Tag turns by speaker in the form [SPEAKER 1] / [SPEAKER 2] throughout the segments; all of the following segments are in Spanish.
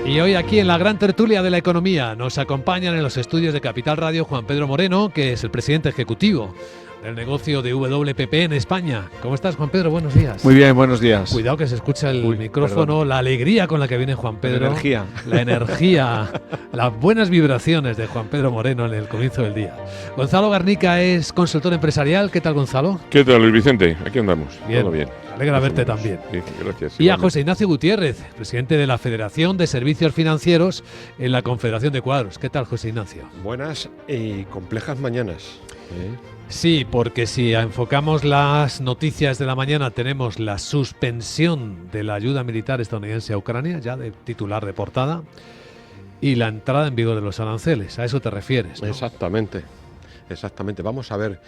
[SPEAKER 1] Y hoy aquí en la gran tertulia de la economía nos acompañan en los estudios de Capital Radio Juan Pedro Moreno, que es el presidente ejecutivo del negocio de WPP en España. ¿Cómo estás, Juan Pedro? Buenos días.
[SPEAKER 2] Muy bien, buenos días.
[SPEAKER 1] Cuidado que se escucha el micrófono, perdón. La alegría con la que viene Juan Pedro. La energía, las buenas vibraciones de Juan Pedro Moreno en el comienzo del día. Gonzalo Garnica es consultor empresarial. ¿Qué tal, Gonzalo?
[SPEAKER 3] ¿Qué tal, Luis Vicente? Aquí andamos.
[SPEAKER 1] Bien.
[SPEAKER 3] Todo bien.
[SPEAKER 1] Alegra verte también.
[SPEAKER 3] Sí, gracias.
[SPEAKER 1] Y a José Ignacio Gutiérrez, presidente de la Federación de Servicios Financieros en la Confederación de Cuadros. ¿Qué tal, José Ignacio?
[SPEAKER 4] Buenas y complejas mañanas.
[SPEAKER 1] Sí, porque si enfocamos las noticias de la mañana, tenemos la suspensión de la ayuda militar estadounidense a Ucrania, ya de titular de portada, y la entrada en vigor de los aranceles. A eso te refieres, ¿no?
[SPEAKER 4] Exactamente. Vamos a ver,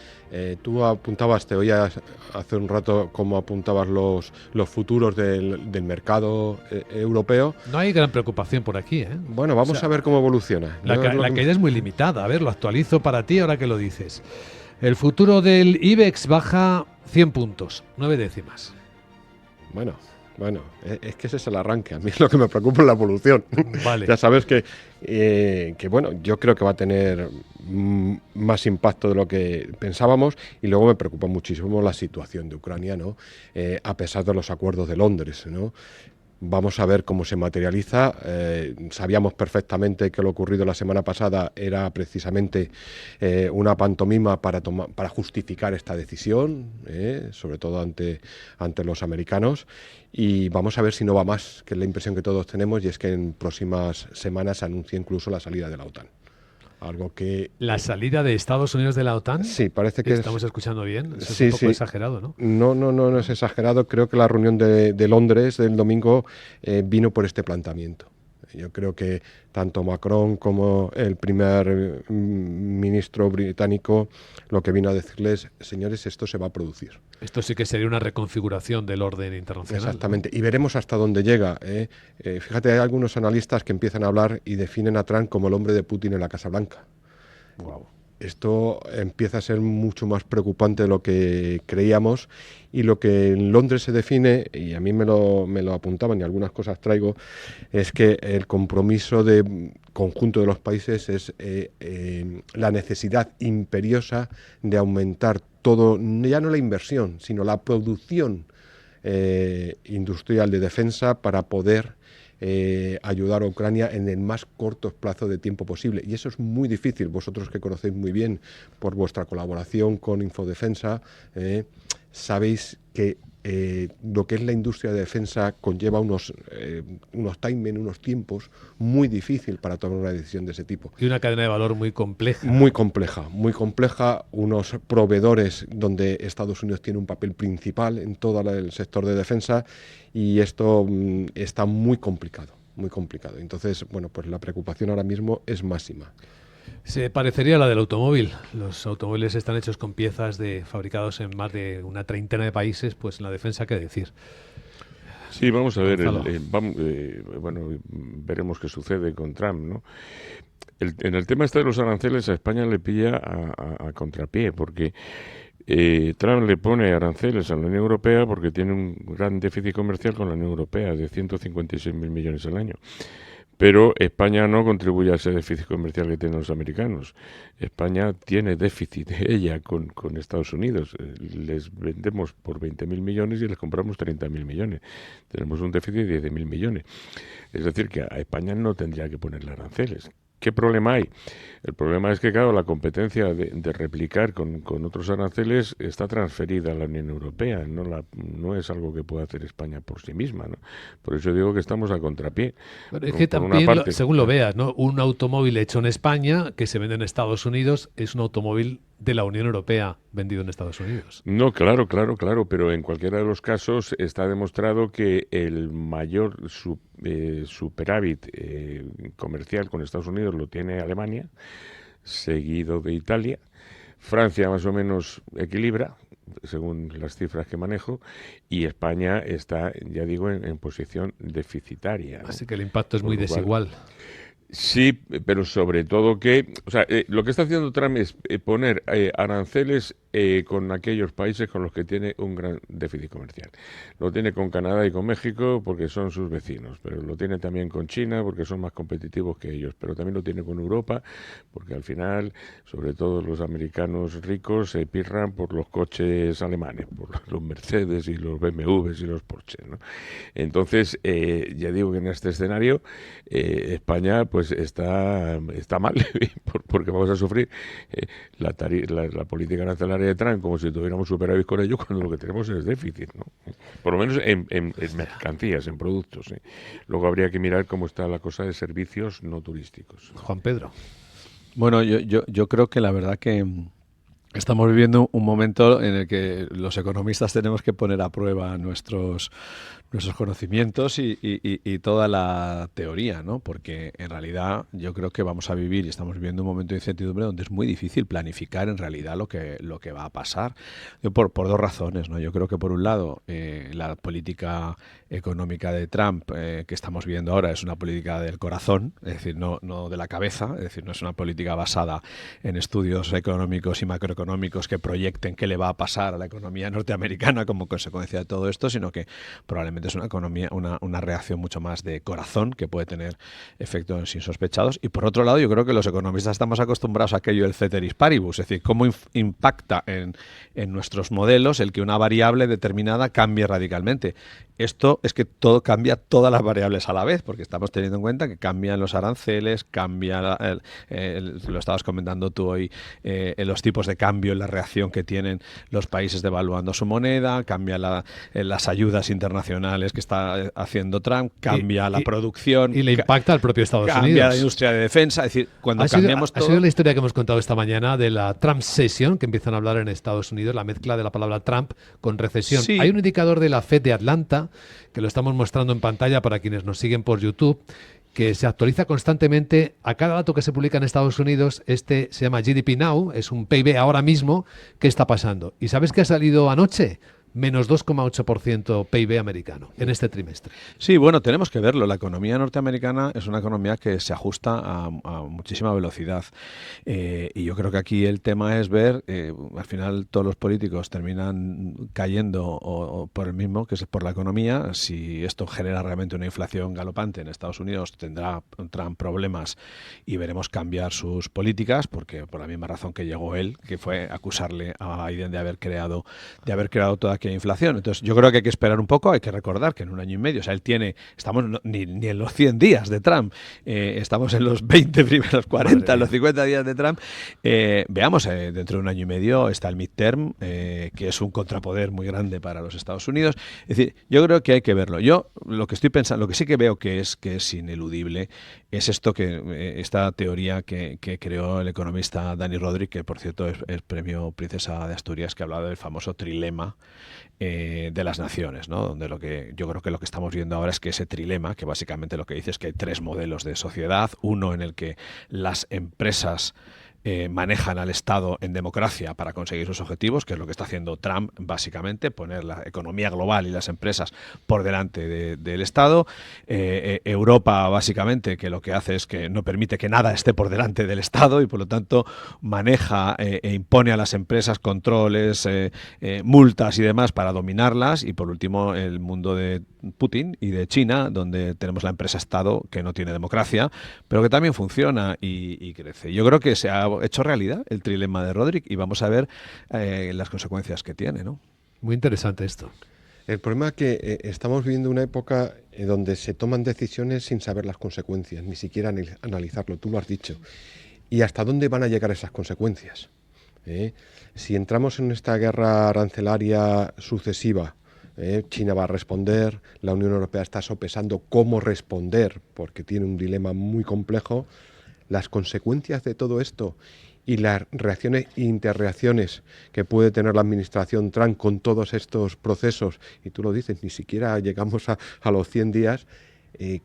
[SPEAKER 4] tú apuntabas, te oía hace un rato cómo apuntabas los futuros del mercado europeo.
[SPEAKER 1] No hay gran preocupación por aquí, ¿eh?
[SPEAKER 4] Bueno, vamos a ver cómo evoluciona.
[SPEAKER 1] La caída es muy limitada. A ver, lo actualizo para ti ahora que lo dices. El futuro del IBEX baja 100 puntos, 9 décimas.
[SPEAKER 4] Bueno, es que ese es el arranque. A mí es lo que me preocupa, la evolución.
[SPEAKER 1] Vale.
[SPEAKER 4] Ya sabes que bueno, yo creo que va a tener más impacto de lo que pensábamos, y luego me preocupa muchísimo la situación de Ucrania, ¿no? A pesar de los acuerdos de Londres, ¿no? Vamos a ver cómo se materializa. Sabíamos perfectamente que lo ocurrido la semana pasada era precisamente una pantomima para justificar esta decisión, sobre todo ante los americanos. Y vamos a ver si no va más, que es la impresión que todos tenemos, y es que en próximas semanas se anuncia incluso la salida de la OTAN. Algo que...
[SPEAKER 1] ¿La salida de Estados Unidos de la OTAN?
[SPEAKER 4] Sí, parece que
[SPEAKER 1] ¿Estamos escuchando bien? Eso
[SPEAKER 4] sí,
[SPEAKER 1] es un poco exagerado, ¿no?
[SPEAKER 4] No es exagerado. Creo que la reunión de Londres del domingo vino por este planteamiento. Yo creo que tanto Macron como el primer ministro británico lo que vino a decirles: señores, esto se va a producir.
[SPEAKER 1] Esto sí que sería una reconfiguración del orden internacional.
[SPEAKER 4] Exactamente, ¿no? Y veremos hasta dónde llega. Fíjate, hay algunos analistas que empiezan a hablar y definen a Trump como el hombre de Putin en la Casa Blanca. Wow. Esto empieza a ser mucho más preocupante de lo que creíamos, y lo que en Londres se define, y a mí me lo apuntaban y algunas cosas traigo, es que el compromiso de conjunto de los países es la necesidad imperiosa de aumentar todo, ya no la inversión, sino la producción industrial de defensa para poder ayudar a Ucrania en el más corto plazo de tiempo posible. Y eso es muy difícil. Vosotros, que conocéis muy bien por vuestra colaboración con Infodefensa, sabéis que lo que es la industria de defensa conlleva unos timing, unos tiempos muy difícil para tomar una decisión de ese tipo.
[SPEAKER 1] Y una cadena de valor muy compleja.
[SPEAKER 4] Muy compleja, unos proveedores donde Estados Unidos tiene un papel principal en todo el sector de defensa, y esto está muy complicado. Entonces, bueno, pues la preocupación ahora mismo es máxima.
[SPEAKER 1] Se parecería a la del automóvil. Los automóviles están hechos con piezas fabricados en más de una treintena de países, pues en la defensa, ¿qué decir?
[SPEAKER 3] Sí, vamos a ver, bueno, veremos qué sucede con Trump, ¿no? En el tema de los aranceles, a España le pilla a contrapié, porque Trump le pone aranceles a la Unión Europea porque tiene un gran déficit comercial con la Unión Europea de 156.000 millones al año. Pero España no contribuye a ese déficit comercial que tienen los americanos. España tiene déficit ella con Estados Unidos. Les vendemos por 20.000 millones y les compramos 30.000 millones. Tenemos un déficit de 10.000 millones. Es decir, que a España no tendría que ponerle aranceles. ¿Qué problema hay? El problema es que, claro, la competencia de replicar con otros aranceles está transferida a la Unión Europea. No es algo que pueda hacer España por sí misma, ¿no? Por eso digo que estamos a contrapié.
[SPEAKER 1] Pero es que también, según lo veas, ¿no? Un automóvil hecho en España que se vende en Estados Unidos es un automóvil de la Unión Europea vendido en Estados Unidos.
[SPEAKER 3] No, claro, pero en cualquiera de los casos está demostrado que el mayor superávit comercial con Estados Unidos lo tiene Alemania, seguido de Italia. Francia más o menos equilibra, según las cifras que manejo, y España está, ya digo, en posición deficitaria, ¿no?
[SPEAKER 1] Así que el impacto es muy desigual.
[SPEAKER 3] Sí, pero sobre todo que, o sea, lo que está haciendo Trump es poner aranceles con aquellos países con los que tiene un gran déficit comercial. Lo tiene con Canadá y con México porque son sus vecinos, pero lo tiene también con China porque son más competitivos que ellos, pero también lo tiene con Europa porque al final, sobre todo los americanos ricos se pirran por los coches alemanes, por los Mercedes y los BMWs y los Porsche, ¿no? Entonces, ya digo que en este escenario España pues está mal porque vamos a sufrir la política nacional de Trump como si tuviéramos superávit con ellos cuando lo que tenemos es déficit, ¿no? Por lo menos en mercancías, en productos, ¿sí? Luego habría que mirar cómo está la cosa de servicios no turísticos.
[SPEAKER 1] Juan Pedro.
[SPEAKER 2] Bueno, yo creo que la verdad que estamos viviendo un momento en el que los economistas tenemos que poner a prueba nuestros conocimientos y toda la teoría, ¿no? Porque en realidad yo creo que vamos a vivir y estamos viviendo un momento de incertidumbre donde es muy difícil planificar en realidad lo que va a pasar. Por dos razones, ¿no? Yo creo que por un lado la política económica de Trump que estamos viendo ahora es una política del corazón, es decir, no de la cabeza, es decir, no es una política basada en estudios económicos y macroeconómicos que proyecten qué le va a pasar a la economía norteamericana como consecuencia de todo esto, sino que probablemente es una economía, una reacción mucho más de corazón que puede tener efectos insospechados. Y por otro lado, yo creo que los economistas estamos acostumbrados a aquello del ceteris paribus, es decir, cómo impacta en nuestros modelos el que una variable determinada cambie radicalmente. Esto es que todo cambia, todas las variables a la vez, porque estamos teniendo en cuenta que cambian los aranceles, lo estabas comentando tú hoy, los tipos de cambio, la reacción que tienen los países devaluando su moneda, cambia las ayudas internacionales que está haciendo Trump, cambia la producción.
[SPEAKER 1] Y le impacta al propio Estados Unidos.
[SPEAKER 2] Cambia la industria de defensa, es decir, cuando cambiamos todo...
[SPEAKER 1] Ha sido la historia que hemos contado esta mañana de la Trump Session, que empiezan a hablar en Estados Unidos, la mezcla de la palabra Trump con recesión. Sí. Hay un indicador de la Fed de Atlanta, que lo estamos mostrando en pantalla para quienes nos siguen por YouTube, que se actualiza constantemente a cada dato que se publica en Estados Unidos. Este se llama GDP Now, es un PIB ahora mismo. ¿Qué está pasando? ¿Y sabes qué ha salido anoche? Menos 2,8% PIB americano en este trimestre.
[SPEAKER 2] Sí, bueno, tenemos que verlo. La economía norteamericana es una economía que se ajusta a muchísima velocidad. Y yo creo que aquí el tema es ver, al final todos los políticos terminan cayendo o por el mismo, que es por la economía. Si esto genera realmente una inflación galopante en Estados Unidos, tendrán problemas y veremos cambiar sus políticas, porque por la misma razón que llegó él, que fue acusarle a Biden de haber creado toda que inflación. Entonces, yo creo que hay que esperar un poco. Hay que recordar que en un año y medio, o sea, estamos ni en los 100 días de Trump, estamos en los 20 primeros 40, los 50 días de Trump. Veamos, dentro de un año y medio está el midterm, que es un contrapoder muy grande para los Estados Unidos. Es decir, yo creo que hay que verlo. Yo lo que estoy pensando, lo que sí que veo que es ineludible, es esta teoría que creó el economista Dani Rodrik, que por cierto es premio Princesa de Asturias, que ha hablado del famoso trilema de las naciones, ¿no? Donde yo creo que lo que estamos viendo ahora es que ese trilema, que básicamente lo que dice es que hay tres modelos de sociedad, uno en el que las empresas manejan al Estado en democracia para conseguir sus objetivos, que es lo que está haciendo Trump básicamente, poner la economía global y las empresas por delante del Estado. Europa básicamente, que lo que hace es que no permite que nada esté por delante del Estado y por lo tanto maneja e impone a las empresas controles, multas y demás para dominarlas. Y por último el mundo de Putin y de China, donde tenemos la empresa Estado que no tiene democracia, pero que también funciona y crece. Yo creo que se ha hecho realidad el trilema de Rodrik y vamos a ver las consecuencias que tiene, ¿no?
[SPEAKER 1] Muy interesante esto.
[SPEAKER 4] El problema es que estamos viviendo una época donde se toman decisiones sin saber las consecuencias, ni siquiera analizarlo, tú lo has dicho. ¿Y hasta dónde van a llegar esas consecuencias? Si entramos en esta guerra arancelaria sucesiva, China va a responder, la Unión Europea está sopesando cómo responder, porque tiene un dilema muy complejo. Las consecuencias de todo esto y las reacciones e interreacciones que puede tener la administración Trump con todos estos procesos, y tú lo dices, ni siquiera llegamos a los 100 días,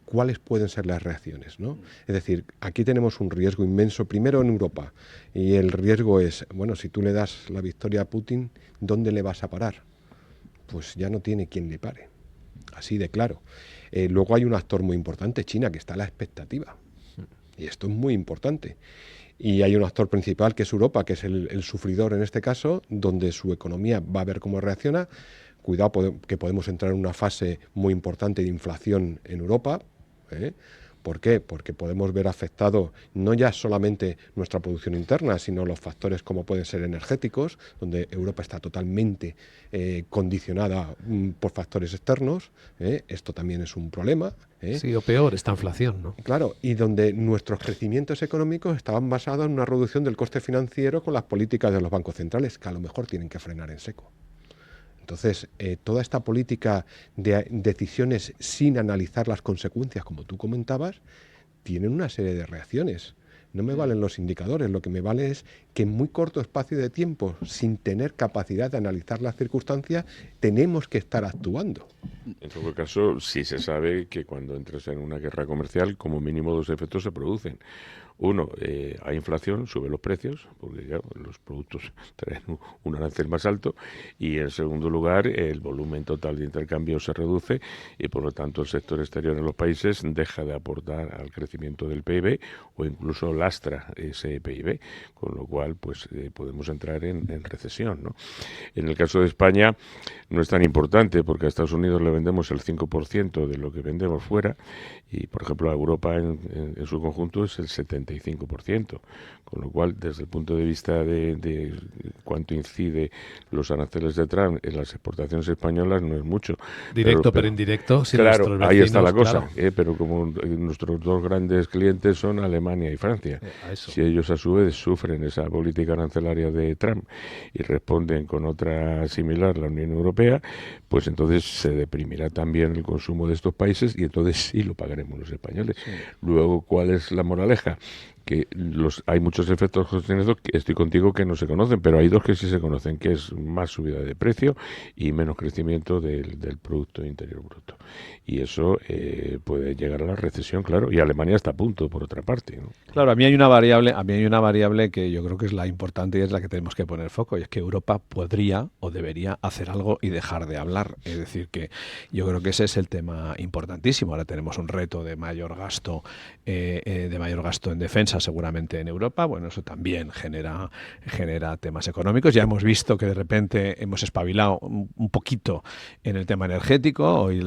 [SPEAKER 4] ¿cuáles pueden ser las reacciones, ¿no? Es decir, aquí tenemos un riesgo inmenso, primero en Europa, y el riesgo es, bueno, si tú le das la victoria a Putin, ¿dónde le vas a parar? Pues ya no tiene quien le pare, así de claro. Luego hay un actor muy importante, China, que está a la expectativa. Y esto es muy importante. Y hay un actor principal que es Europa, que es el sufridor en este caso, donde su economía va a ver cómo reacciona. Cuidado, que podemos entrar en una fase muy importante de inflación en Europa. ¿Por qué? Porque podemos ver afectado no ya solamente nuestra producción interna, sino los factores como pueden ser energéticos, donde Europa está totalmente condicionada por factores externos. Esto también es un problema.
[SPEAKER 1] Sí, o peor, esta inflación, ¿no?
[SPEAKER 4] Claro, y donde nuestros crecimientos económicos estaban basados en una reducción del coste financiero con las políticas de los bancos centrales, que a lo mejor tienen que frenar en seco. Entonces, toda esta política de decisiones sin analizar las consecuencias, como tú comentabas, tienen una serie de reacciones. No me valen los indicadores, lo que me vale es que en muy corto espacio de tiempo, sin tener capacidad de analizar las circunstancias, tenemos que estar actuando.
[SPEAKER 3] En todo caso, sí se sabe que cuando entras en una guerra comercial, como mínimo 2 efectos se producen. Uno, hay inflación, suben los precios, porque ya los productos traen un arancel más alto, y en segundo lugar, el volumen total de intercambio se reduce y por lo tanto el sector exterior en los países deja de aportar al crecimiento del PIB o incluso lastra ese PIB, con lo cual pues podemos entrar en recesión, ¿no? En el caso de España no es tan importante porque a Estados Unidos le vendemos el 5% de lo que vendemos fuera y por ejemplo a Europa en su conjunto es el 75%, con lo cual desde el punto de vista de cuánto incide los aranceles de Trump en las exportaciones españolas no es mucho.
[SPEAKER 1] Directo pero indirecto. Si
[SPEAKER 3] claro,
[SPEAKER 1] vecinos,
[SPEAKER 3] ahí está la cosa,
[SPEAKER 1] claro.
[SPEAKER 3] pero como nuestros dos grandes clientes son Alemania y Francia, si ellos a su vez sufren esa política arancelaria de Trump y responden con otra similar, la Unión Europea, pues entonces se deprimirá también el consumo de estos países y entonces sí lo pagaremos los españoles. Sí. Luego, ¿cuál es la moraleja? Que hay muchos efectos sostenidos, estoy contigo, que no se conocen, pero hay dos que sí se conocen, que es más subida de precio y menos crecimiento del Producto Interior Bruto. Y eso puede llegar a la recesión, claro, y Alemania está a punto, por otra parte, ¿no?
[SPEAKER 2] Claro, a mí hay una variable que yo creo que es la importante y es la que tenemos que poner foco, y es que Europa podría o debería hacer algo y dejar de hablar. Es decir, que yo creo que ese es el tema importantísimo. Ahora tenemos un reto de mayor gasto en defensa, seguramente en Europa. Bueno, eso también genera temas económicos. Ya hemos visto que de repente hemos espabilado un poquito en el tema energético. Hoy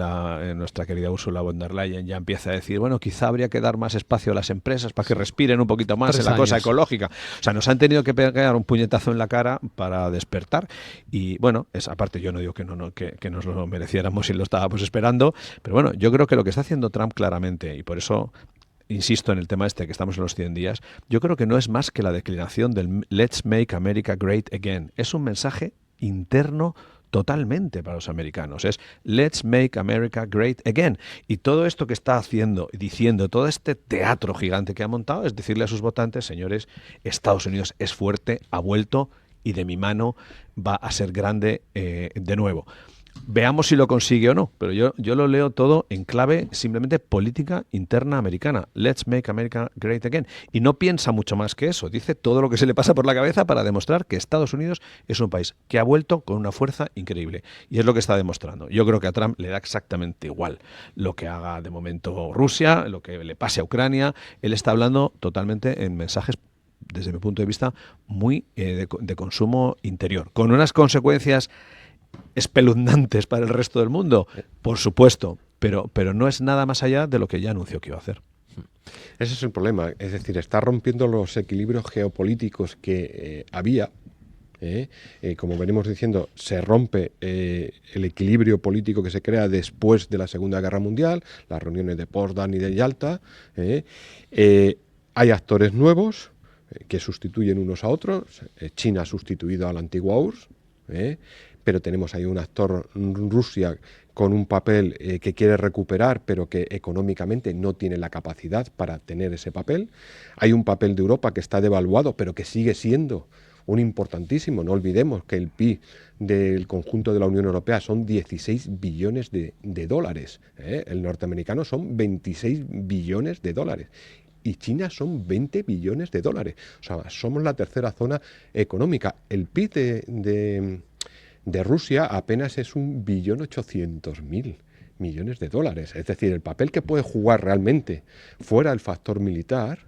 [SPEAKER 2] nuestra querida Ursula von der Leyen ya empieza a decir, bueno, quizá habría que dar más espacio a las empresas para que respiren un poquito más en la cosa ecológica. O sea, nos han tenido que pegar un puñetazo en la cara para despertar. Y bueno, aparte yo no digo que nos lo mereciéramos y lo estábamos esperando, pero bueno, yo creo que lo que está haciendo Trump claramente, y por eso insisto en el tema que estamos en los 100 días, yo creo que no es más que la declinación del Let's Make America Great Again. Es un mensaje interno totalmente para los americanos. Es Let's Make America Great Again. Y todo esto que está diciendo, todo este teatro gigante que ha montado, es decirle a sus votantes, señores, Estados Unidos es fuerte, ha vuelto y de mi mano va a ser grande de nuevo. Veamos si lo consigue o no, pero yo lo leo todo en clave simplemente política interna americana. Let's make America great again. Y no piensa mucho más que eso. Dice todo lo que se le pasa por la cabeza para demostrar que Estados Unidos es un país que ha vuelto con una fuerza increíble. Y es lo que está demostrando. Yo creo que a Trump le da exactamente igual lo que haga de momento Rusia, lo que le pase a Ucrania. Él está hablando totalmente en mensajes, desde mi punto de vista, muy de consumo interior, con unas consecuencias espeluznantes para el resto del mundo, por supuesto, pero no es nada más allá de lo que ya anunció que iba a hacer.
[SPEAKER 4] Ese es el problema, es decir, está rompiendo los equilibrios geopolíticos que había. Como venimos diciendo, se rompe el equilibrio político que se crea después de la Segunda Guerra Mundial, las reuniones de Potsdam y de Yalta. Hay actores nuevos que sustituyen unos a otros. China ha sustituido a la antigua URSS, pero tenemos ahí un actor, Rusia, con un papel que quiere recuperar, pero que económicamente no tiene la capacidad para tener ese papel. Hay un papel de Europa que está devaluado, pero que sigue siendo un importantísimo. No olvidemos que el PIB del conjunto de la Unión Europea son 16 billones de dólares. El norteamericano son 26 billones de dólares. Y China son 20 billones de dólares. O sea, somos la tercera zona económica. El PIB de Rusia apenas es 1.800.000 millones de dólares. Es decir, el papel que puede jugar realmente fuera el factor militar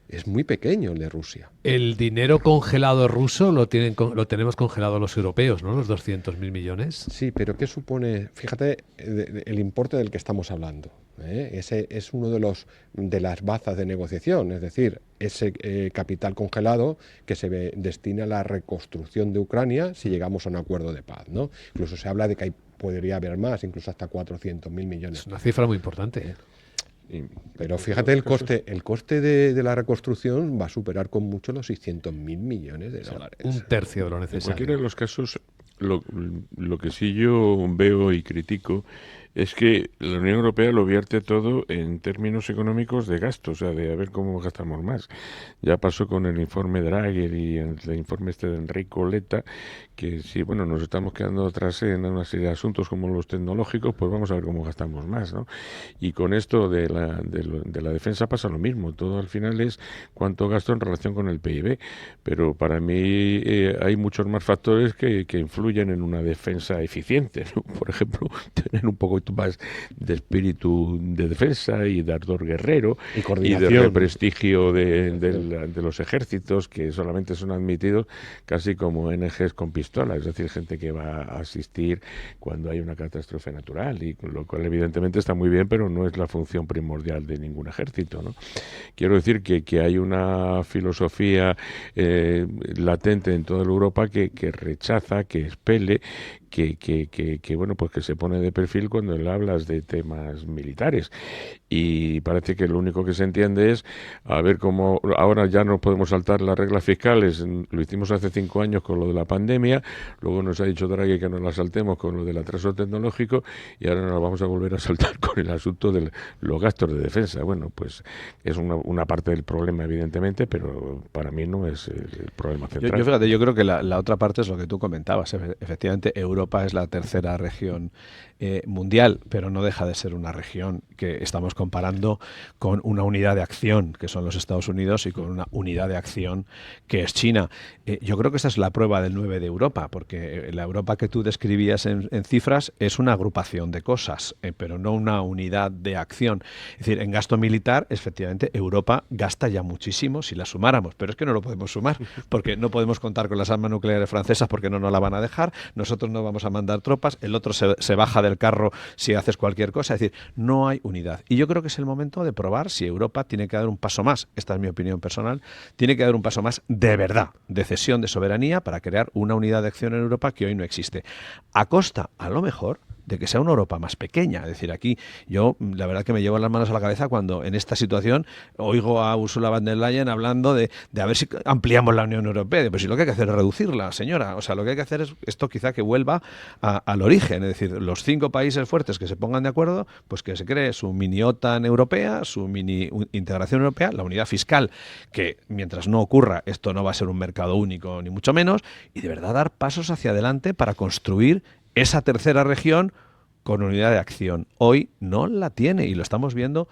[SPEAKER 4] es muy pequeño el de Rusia.
[SPEAKER 1] El dinero congelado ruso lo tenemos congelado los europeos, ¿no? Los 200.000 millones.
[SPEAKER 4] Sí, pero ¿qué supone? Fíjate el importe del que estamos hablando. Ese es uno de las bazas de negociación, es decir, ese capital congelado que se destina a la reconstrucción de Ucrania si llegamos a un acuerdo de paz, ¿no? Incluso se habla de que podría haber más, incluso hasta 400.000 millones.
[SPEAKER 1] Es una cifra muy importante.
[SPEAKER 4] Pero fíjate, el coste de la reconstrucción va a superar con mucho los 600.000 millones de dólares.
[SPEAKER 1] Un tercio de lo necesario.
[SPEAKER 3] En cualquiera de los casos, lo que sí yo veo y critico es que la Unión Europea lo vierte todo en términos económicos de gasto, o sea, de a ver cómo gastamos más. Ya pasó con el informe Draghi y el informe de Enrico Letta, que sí, bueno, nos estamos quedando atrás en una serie de asuntos como los tecnológicos, pues vamos a ver cómo gastamos más, ¿no? Y con esto de la defensa pasa lo mismo, todo al final es cuánto gasto en relación con el PIB, pero para mí hay muchos más factores que influyen en una defensa eficiente, ¿no? Por ejemplo, tener un poco más de espíritu de defensa y de ardor guerrero y de prestigio de los ejércitos, que solamente son admitidos casi como ONGs con pistola, es decir, gente que va a asistir cuando hay una catástrofe natural, y con lo cual evidentemente está muy bien, pero no es la función primordial de ningún ejército, ¿no? Quiero decir que hay una filosofía latente en toda Europa que rechaza, que expele, que bueno, pues que se pone de perfil cuando le hablas de temas militares, y parece que lo único que se entiende es a ver cómo ahora ya no podemos saltar las reglas fiscales. Lo hicimos hace 5 años con lo de la pandemia, luego nos ha dicho Draghi que no la saltemos con lo del atraso tecnológico, y ahora nos vamos a volver a saltar con el asunto de los gastos de defensa. Bueno, pues es una parte del problema, evidentemente, pero para mí no es el problema central.
[SPEAKER 2] Yo creo que la otra parte es lo que tú comentabas. Efectivamente, Europa es la tercera región mundial, pero no deja de ser una región que estamos comparando con una unidad de acción, que son los Estados Unidos, y con una unidad de acción que es China. Yo creo que esta es la prueba del 9 de Europa, porque la Europa que tú describías en cifras es una agrupación de cosas, pero no una unidad de acción. Es decir, en gasto militar, efectivamente, Europa gasta ya muchísimo si la sumáramos, pero es que no lo podemos sumar, porque no podemos contar con las armas nucleares francesas porque no nos la van a dejar, nosotros no vamos a mandar tropas, el otro se baja del carro si haces cualquier cosa. Es decir, no hay unidad. Y yo creo que es el momento de probar si Europa tiene que dar un paso más, esta es mi opinión personal, tiene que dar un paso más de verdad, de cesión de soberanía, para crear una unidad de acción en Europa que hoy no existe. A costa, a lo mejor, de que sea una Europa más pequeña. Es decir, aquí yo la verdad que me llevo las manos a la cabeza cuando en esta situación oigo a Ursula von der Leyen hablando de a ver si ampliamos la Unión Europea. Pues si lo que hay que hacer es reducirla, señora. O sea, lo que hay que hacer es esto quizá que vuelva al origen. Es decir, los 5 países fuertes que se pongan de acuerdo, pues que se cree su mini OTAN europea, su mini integración europea, la unidad fiscal, que mientras no ocurra esto no va a ser un mercado único ni mucho menos, y de verdad dar pasos hacia adelante para construir esa tercera región con unidad de acción. Hoy no la tiene y lo estamos viendo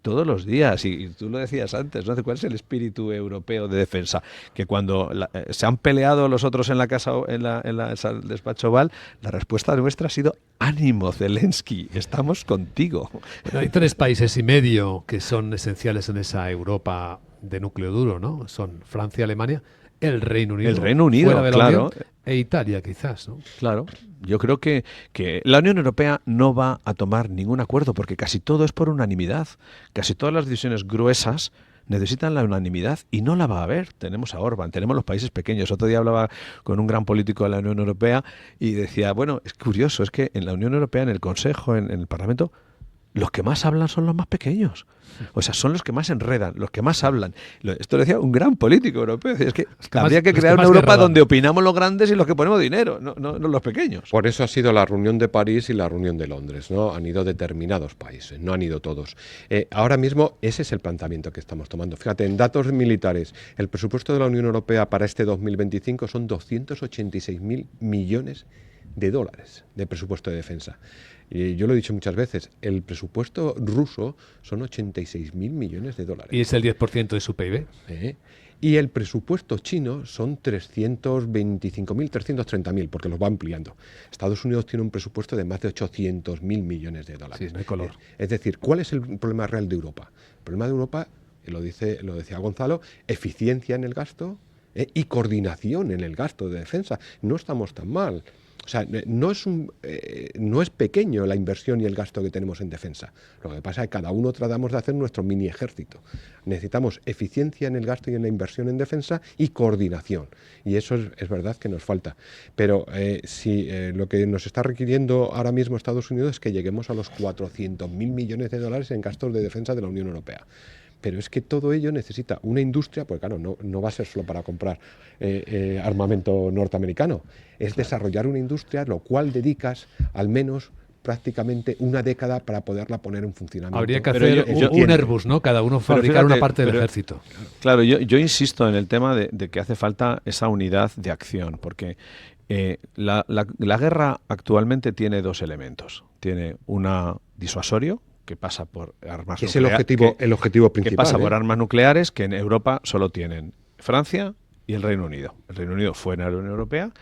[SPEAKER 2] todos los días. Y tú lo decías antes, ¿no? ¿Cuál es el espíritu europeo de defensa? Que cuando se han peleado los otros en la casa, en el despacho Oval, la respuesta nuestra ha sido: ánimo, Zelensky, estamos contigo.
[SPEAKER 1] Bueno, hay 3 países y medio que son esenciales en esa Europa de núcleo duro, ¿no? Son Francia, Alemania, el Reino Unido.
[SPEAKER 2] El Reino Unido,
[SPEAKER 1] fuera de la
[SPEAKER 2] claro.
[SPEAKER 1] Unión, e Italia, quizás, ¿no?
[SPEAKER 2] Claro. Yo creo que la Unión Europea no va a tomar ningún acuerdo, porque casi todo es por unanimidad. Casi todas las decisiones gruesas necesitan la unanimidad y no la va a haber. Tenemos a Orbán, tenemos los países pequeños. Otro día hablaba con un gran político de la Unión Europea y decía, bueno, es curioso, es que en la Unión Europea, en el Consejo, en el Parlamento, los que más hablan son los más pequeños. O sea, son los que más enredan, los que más hablan. Esto lo decía un gran político europeo. Es que habría que crear una Europa donde opinamos los grandes y los que ponemos dinero, no los pequeños.
[SPEAKER 4] Por eso ha sido la reunión de París y la reunión de Londres, ¿no? Han ido determinados países, no han ido todos. Ahora mismo ese es el planteamiento que estamos tomando. Fíjate, en datos militares, el presupuesto de la Unión Europea para este 2025 son 286.000 millones de dólares de presupuesto de defensa. Y yo lo he dicho muchas veces, el presupuesto ruso son 86.000 millones de dólares.
[SPEAKER 1] Y es el 10% de su PIB.
[SPEAKER 4] Y el presupuesto chino son 325.000, 330.000, porque los va ampliando. Estados Unidos tiene un presupuesto de más de 800.000 millones de dólares.
[SPEAKER 1] Sí, no hay color.
[SPEAKER 4] Es decir, ¿cuál es el problema real de Europa? El problema de Europa lo decía Gonzalo, eficiencia en el gasto y coordinación en el gasto de defensa. No estamos tan mal. O sea, no es pequeño la inversión y el gasto que tenemos en defensa. Lo que pasa es que cada uno tratamos de hacer nuestro mini ejército. Necesitamos eficiencia en el gasto y en la inversión en defensa y coordinación. Y eso es verdad que nos falta. Pero si lo que nos está requiriendo ahora mismo Estados Unidos es que lleguemos a los 400.000 millones de dólares en gastos de defensa de la Unión Europea. Pero es que todo ello necesita una industria, pues claro, no va a ser solo para comprar armamento norteamericano, es desarrollar una industria, lo cual dedicas al menos prácticamente una década para poderla poner en funcionamiento.
[SPEAKER 1] Habría que hacer un Airbus, ¿no? Cada uno fabricar una parte del ejército.
[SPEAKER 2] Claro, yo insisto en el tema de que hace falta esa unidad de acción, porque la guerra actualmente tiene dos elementos. Tiene una disuasorio, que pasa por armas
[SPEAKER 4] nucleares. Es el objetivo principal.
[SPEAKER 2] Que pasa por armas nucleares que en Europa solo tienen Francia y el Reino Unido. El Reino Unido fue en la Unión Europea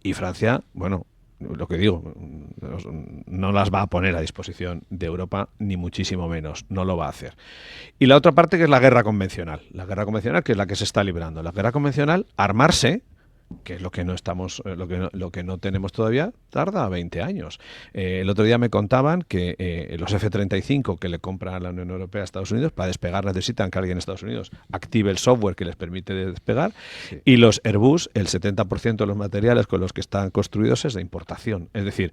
[SPEAKER 2] y Francia, bueno, lo que digo, no las va a poner a disposición de Europa, ni muchísimo menos, no lo va a hacer. Y la otra parte que es la guerra convencional que es la que se está librando. La guerra convencional, armarse, que es lo que no estamos, lo que no tenemos todavía, tarda 20 años. El otro día me contaban que los F-35 que le compra la Unión Europea a Estados Unidos, para despegar necesitan que alguien en Estados Unidos active el software que les permite despegar, sí. Y los Airbus, el 70% de los materiales con los que están construidos es de importación. Es decir,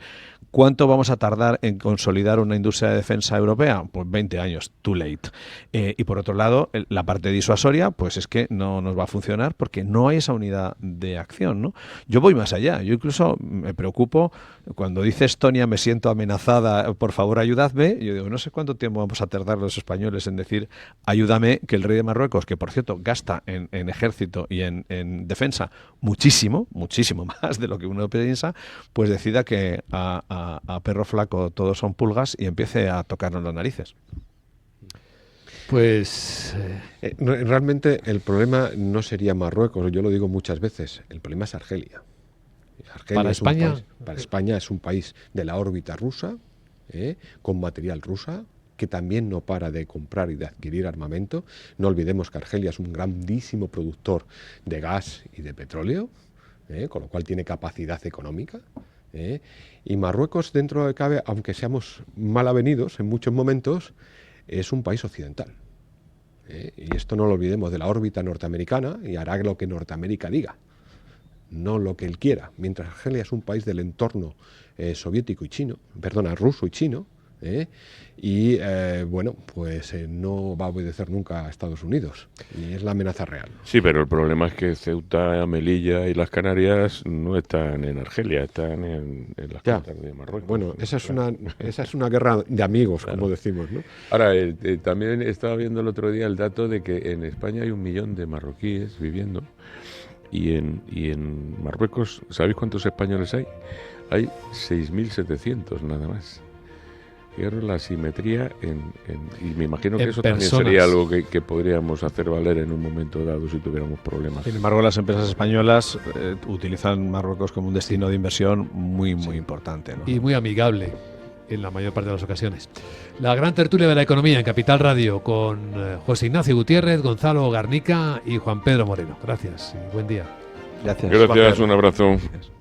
[SPEAKER 2] ¿cuánto vamos a tardar en consolidar una industria de defensa europea? Pues 20 años, too late. Y por otro lado, la parte disuasoria, pues es que no nos va a funcionar porque no hay esa unidad de acción, ¿no? Yo voy más allá, yo incluso me preocupo cuando dice Estonia me siento amenazada, por favor ayudadme. Yo digo, no sé cuánto tiempo vamos a tardar los españoles en decir ayúdame, que el rey de Marruecos, que por cierto gasta en ejército y en defensa muchísimo más de lo que uno piensa, pues decida que a perro flaco todos son pulgas y empiece a tocarnos las narices.
[SPEAKER 1] Pues
[SPEAKER 4] realmente el problema no sería Marruecos, yo lo digo muchas veces, el problema es Argelia.
[SPEAKER 1] ¿Para España?
[SPEAKER 4] Para España es un país de la órbita rusa, con material rusa, que también no para de comprar y de adquirir armamento. No olvidemos que Argelia es un grandísimo productor de gas y de petróleo, con lo cual tiene capacidad económica. Y Marruecos, dentro de cabe, aunque seamos mal avenidos en muchos momentos, es un país occidental. Y esto no lo olvidemos, de la órbita norteamericana, y hará lo que Norteamérica diga, no lo que él quiera. Mientras Argelia es un país del entorno ruso y chino, bueno, pues no va a obedecer nunca a Estados Unidos, y es la amenaza real.
[SPEAKER 3] Sí, pero el problema es que Ceuta, Melilla y las Canarias no están en Argelia, están en las costas de Marruecos.
[SPEAKER 4] Bueno, esa es una guerra de amigos, claro, como decimos, ¿no?
[SPEAKER 3] Ahora, también estaba viendo el otro día el dato de que en España hay 1 millón de marroquíes viviendo, y en Marruecos, ¿sabéis cuántos españoles hay? Hay 6.700 nada más. Fijaros la asimetría y me imagino que eso personas. También sería algo que podríamos hacer valer en un momento dado si tuviéramos problemas.
[SPEAKER 2] Sin embargo, las empresas españolas utilizan Marruecos como un destino de inversión muy importante, ¿no?
[SPEAKER 1] Y muy amigable en la mayor parte de las ocasiones. La gran tertulia de la economía en Capital Radio con José Ignacio Gutiérrez, Gonzalo Garnica y Juan Pedro Moreno. Gracias y buen día.
[SPEAKER 3] Gracias, un abrazo. Gracias.